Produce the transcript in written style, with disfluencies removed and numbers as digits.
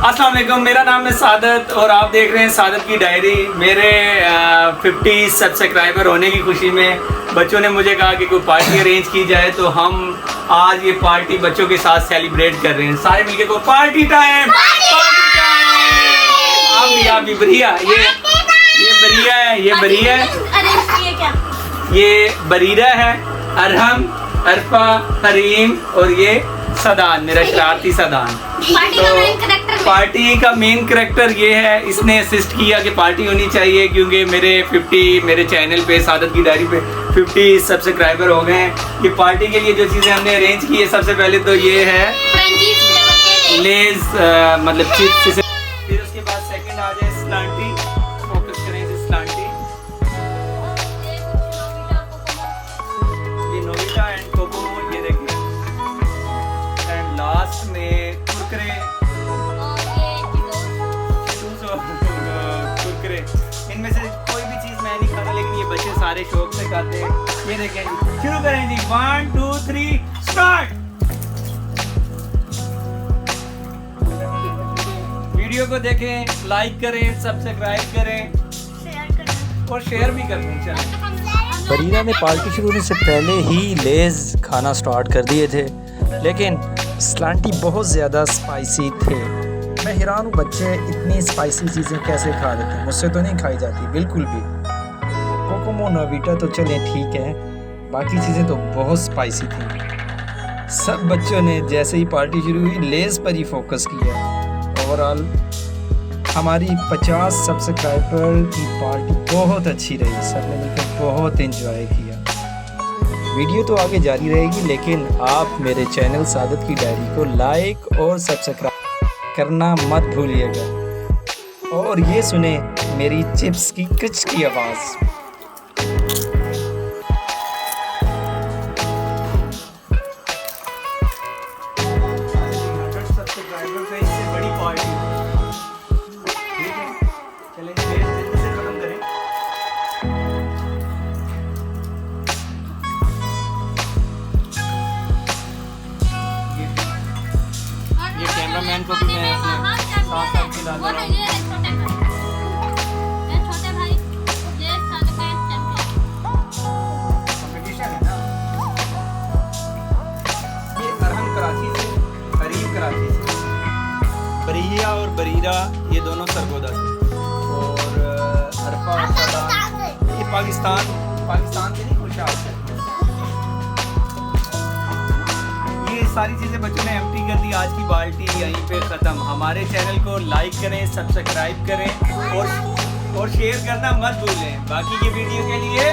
अस्सलाम वालेकुम, मेरा नाम है सादत और आप देख रहे हैं सादत की डायरी। मेरे 50 सब्सक्राइबर होने की खुशी में बच्चों ने मुझे कहा कि कोई पार्टी अरेंज की जाए, तो हम आज ये पार्टी बच्चों के साथ सेलिब्रेट कर रहे हैं। सारे मिलके को पार्टी टाइम, आप भी बढ़िया। ये बढ़िया है, ये बढ़िया है, ये बरीरा है, अरहम, अरफा, हरीम और ये सदान, मेरा शरारती सदान। तो पार्टी का मेन करेक्टर ये है, इसने असिस्ट किया कि पार्टी होनी चाहिए क्योंकि मेरे चैनल पे सादत की डायरी पे 50 सब्सक्राइबर हो गए हैं। ये पार्टी के लिए जो चीज़ें हमने अरेंज की है, सबसे पहले तो ये है लेज मतलब चिप्स, फिर उसके बाद सेकंड आ जाए स्लांटी, फोकस करें इसे स्लांटी, ये नोविटा एंड कोकोमो, ये देखें, एंड लास्ट में कुरकुरे, कुरकुरे। इनमें से कोई भी चीज़ मैं नहीं खाता, लेकिन ये बच्चे सारे शौक से खाते हैं। ये देखें जी, शुरू करें जी, 1 2 3 स्टार्ट। वीडियो को देखें, लाइक करें, सब्सक्राइब करें और शेयर भी कर दें। चलें। बरीरा ने पार्टी शुरू होने से पहले ही लेज़ खाना स्टार्ट कर दिए थे, लेकिन स्लांटी बहुत ज़्यादा स्पाइसी थे। मैं हैरान हूँ, बच्चे इतनी स्पाइसी चीज़ें कैसे खा लेते हैं। मुझसे तो नहीं खाई जाती बिल्कुल भी। कोकोमो नोविटा तो चलें ठीक है, बाकी चीज़ें तो बहुत स्पाइसी थी। सब बच्चों ने जैसे ही पार्टी शुरू हुई लेज़ पर ही फोकस किया। ओवरऑल हमारी 50 सब्सक्राइबर की पार्टी बहुत अच्छी रही, सबने मिलकर बहुत एंजॉय किया। वीडियो तो आगे जारी रहेगी, लेकिन आप मेरे चैनल सादत की डायरी को लाइक और सब्सक्राइब करना मत भूलिएगा। और ये सुने मेरी चिप्स की कच की आवाज़। कैमरामैन को भी मैं अपने साथ खिला रहा हूँ। कंपटीशन है ना। ये अरहम कराची से, हरीम कराची से, बरिया और बरीरा ये दोनों सरगोदा से, और अरफा और सदा ये पाकिस्तान से नहीं, खुशहाल से। सारी चीज़ें बच्चों ने एम्प्टी कर दी। आज की बाल्टी यहीं पे ख़त्म। हमारे चैनल को लाइक करें, सब्सक्राइब करें और शेयर करना मत भूलें। बाकी की वीडियो के लिए